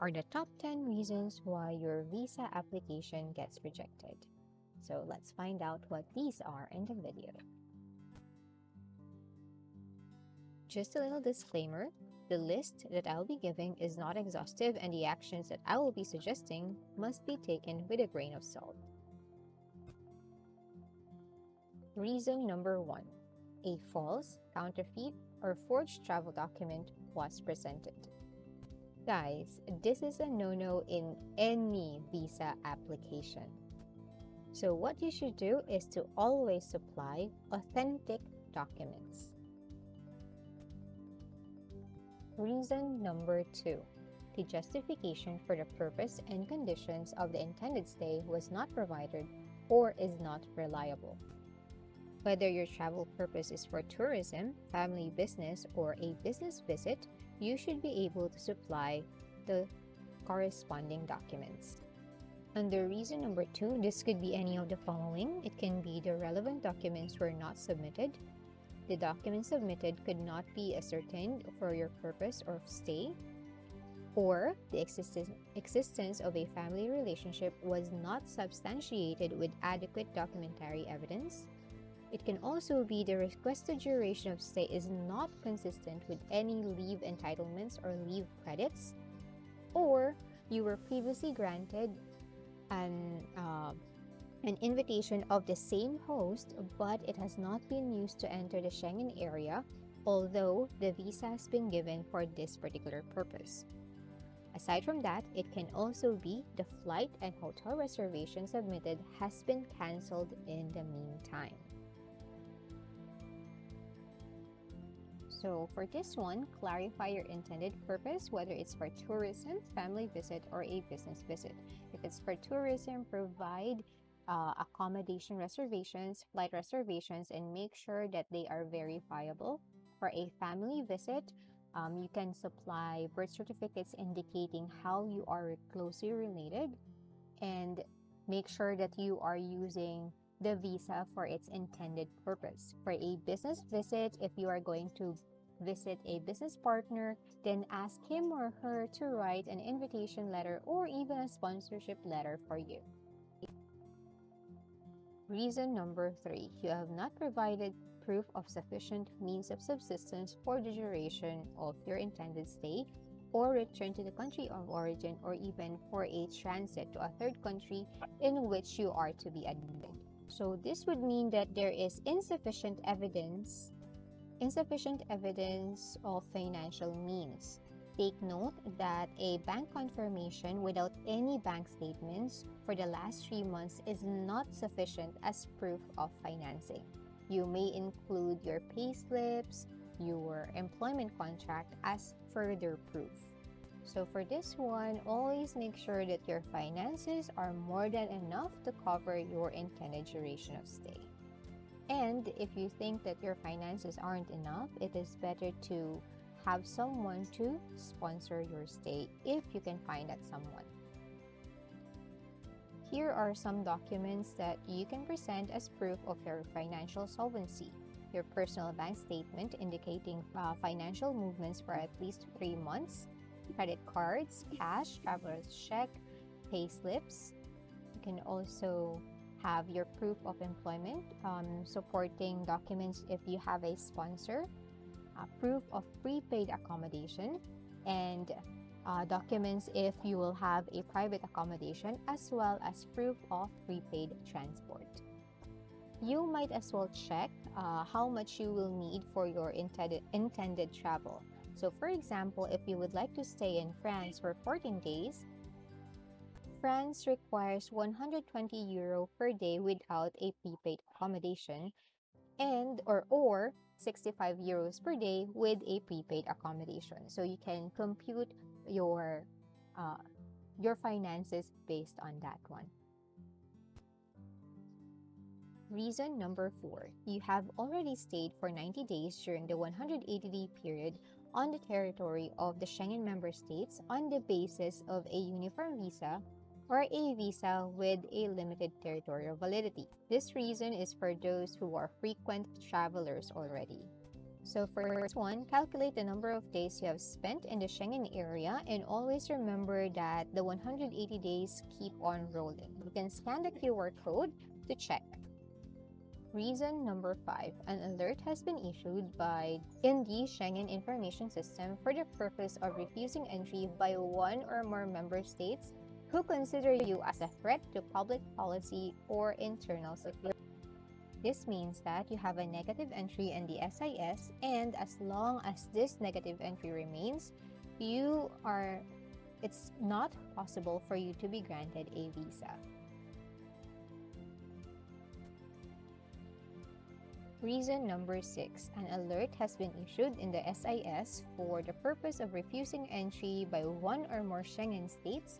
are the top 10 reasons why your visa application gets rejected. So let's find out what these are in the video. Just a little disclaimer, the list that I'll be giving is not exhaustive and the actions that I will be suggesting must be taken with a grain of salt. Reason number 1. A false, counterfeit, or forged travel document was presented. Guys, this is a no-no in any visa application. So what you should do is to always supply authentic documents. Reason number 2. The justification for the purpose and conditions of the intended stay was not provided or is not reliable. Whether your travel purpose is for tourism, family business, or a business visit, you should be able to supply the corresponding documents. Under reason number 2, this could be any of the following. It can be the relevant documents were not submitted. The documents submitted could not be ascertained for your purpose of stay, or the existence of a family relationship was not substantiated with adequate documentary evidence. It can also be the requested duration of stay is not consistent with any leave entitlements or leave credits, or you were previously granted an invitation of the same host, but it has not been used to enter the Schengen area, although the visa has been given for this particular purpose. Aside from that, it can also be the flight and hotel reservation submitted has been cancelled in the meantime. So for this one, clarify your intended purpose, whether it's for tourism, family visit, or a business visit. If it's for tourism, provide accommodation reservations, flight reservations, and make sure that they are verifiable. For a family visit, you can supply birth certificates indicating how you are closely related, and make sure that you are using the visa for its intended purpose. For a business visit, if you are going to visit a business partner, then ask him or her to write an invitation letter or even a sponsorship letter for you. Reason number 3, you have not provided proof of sufficient means of subsistence for the duration of your intended stay or return to the country of origin, or even for a transit to a third country in which you are to be admitted. So this would mean that there is insufficient evidence of financial means. Take note that a bank confirmation without any bank statements for the last 3 months is not sufficient as proof of financing. You may include your payslips, your employment contract as further proof. So for this one, always make sure that your finances are more than enough to cover your intended duration of stay. And if you think that your finances aren't enough, it is better to have someone to sponsor your stay if you can find that someone. Here are some documents that you can present as proof of your financial solvency. Your personal bank statement indicating financial movements for at least 3 months, credit cards, cash, traveler's check, pay slips. You can also have your proof of employment, supporting documents if you have a sponsor, proof of prepaid accommodation, and documents if you will have a private accommodation, as well as proof of prepaid transport. You might as well check how much you will need for your intended travel. So for example, if you would like to stay in France for 14 days, France requires 120 euro per day without a prepaid accommodation, and or 65 euros per day with a prepaid accommodation. So you can compute your finances based on that one. Reason number 4, you have already stayed for 90 days during the 180-day period on the territory of the Schengen member states on the basis of a uniform visa or a visa with a limited territorial validity. This reason is for those who are frequent travelers already. So for this one, calculate the number of days you have spent in the Schengen area and always remember that the 180 days keep on rolling. You can scan the QR code to check. Reason number 5, an alert has been issued in the Schengen Information System for the purpose of refusing entry by one or more member states who consider you as a threat to public policy or internal security. This means that you have a negative entry in the SIS, and as long as this negative entry remains, it's not possible for you to be granted a visa. Reason number 6, an alert has been issued in the SIS for the purpose of refusing entry by one or more Schengen states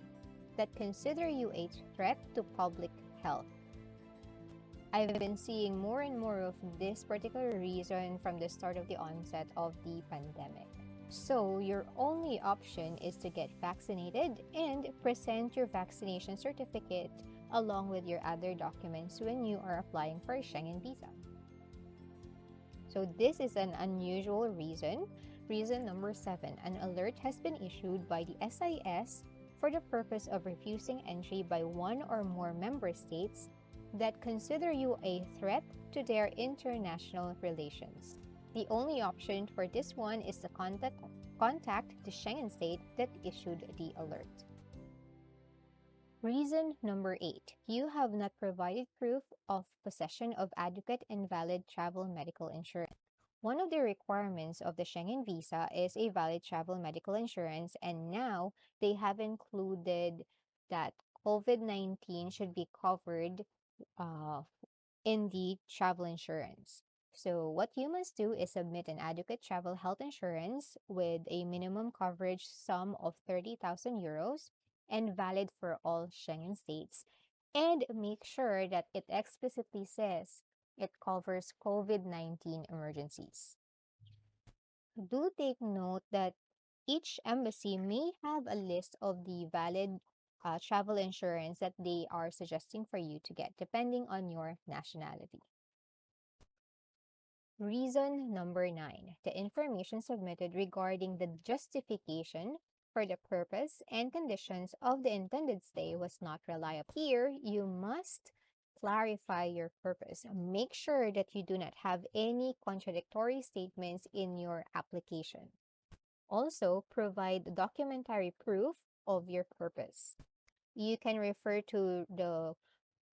that consider you a threat to public health. I've been seeing more and more of this particular reason from the start of the onset of the pandemic. So your only option is to get vaccinated and present your vaccination certificate along with your other documents when you are applying for a Schengen visa. So this is an unusual reason. Reason number 7, an alert has been issued by the SIS for the purpose of refusing entry by one or more member states that consider you a threat to their international relations. The only option for this one is to contact the Schengen state that issued the alert. Reason number 8, you have not provided proof of possession of adequate and valid travel medical insurance. One of the requirements of the Schengen visa is a valid travel medical insurance, and now they have included that COVID-19 should be covered in the travel insurance. So what you must do is submit an adequate travel health insurance with a minimum coverage sum of 30,000 euros and valid for all Schengen states, and make sure that it explicitly says it covers COVID-19 emergencies. Do take note that each embassy may have a list of the valid travel insurance that they are suggesting for you to get, depending on your nationality. Reason number 9, the information submitted regarding the justification for the purpose and conditions of the intended stay was not reliable. Here, you must clarify your purpose. Make sure that you do not have any contradictory statements in your application. Also, provide documentary proof of your purpose. You can refer to the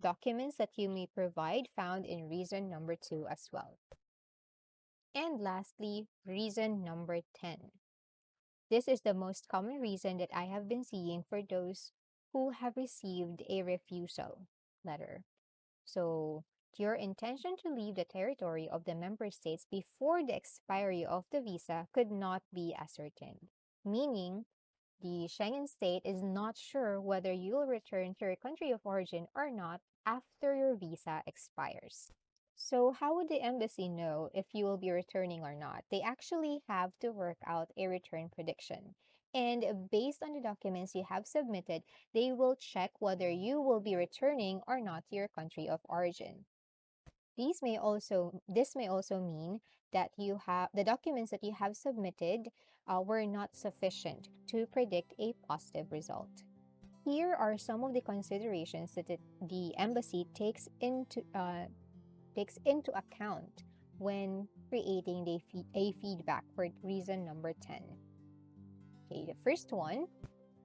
documents that you may provide found in reason number 2 as well. And lastly, reason number 10. This is the most common reason that I have been seeing for those who have received a refusal letter. So, your intention to leave the territory of the member states before the expiry of the visa could not be ascertained, meaning the Schengen state is not sure whether you will return to your country of origin or not after your visa expires. So how would the embassy know if you will be returning or not? They actually have to work out a return prediction. And based on the documents you have submitted, they will check whether you will be returning or not to your country of origin. This may also mean that the documents that you have submitted were not sufficient to predict a positive result. Here are some of the considerations that the embassy takes into account when creating a feedback for reason number 10. Okay, the first one,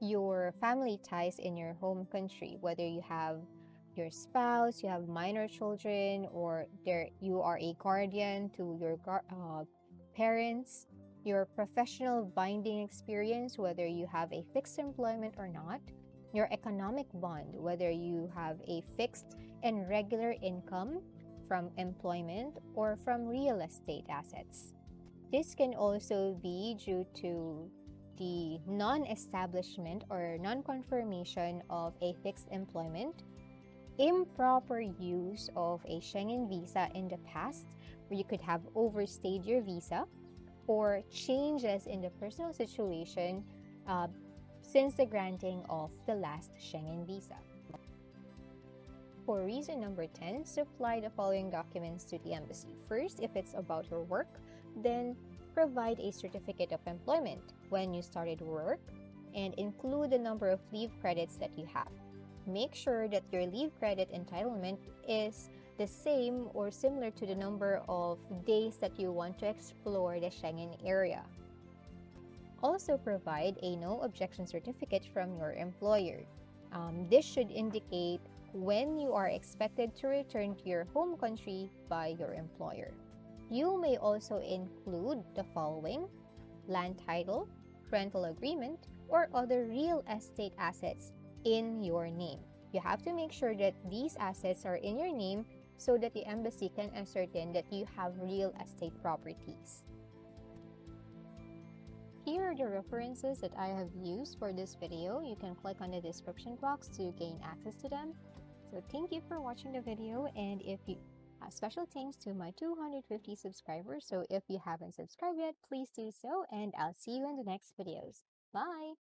your family ties in your home country, whether you have your spouse, you have minor children, or you are a guardian to your parents, your professional binding experience, whether you have a fixed employment or not, your economic bond, whether you have a fixed and regular income from employment or from real estate assets. This can also be due to the non-establishment or non-confirmation of a fixed employment, improper use of a Schengen visa in the past, where you could have overstayed your visa, or changes in the personal situation since the granting of the last Schengen visa. For reason number 10, supply the following documents to the embassy. First, if it's about your work, Then provide a certificate of employment when you started work and include the number of leave credits that you have. Make sure that your leave credit entitlement is the same or similar to the number of days that you want to explore the Schengen area. Also provide a no objection certificate from your employer. This should indicate when you are expected to return to your home country by your employer. You may also include the following: land title, rental agreement, or other real estate assets in your name. You have to make sure that these assets are in your name so that the embassy can ascertain that you have real estate properties. Here are the references that I have used for this video. You can click on the description box to gain access to them. So thank you for watching the video, and if you special thanks to my 250 subscribers. So if you haven't subscribed yet, please do so, and I'll see you in the next videos. Bye!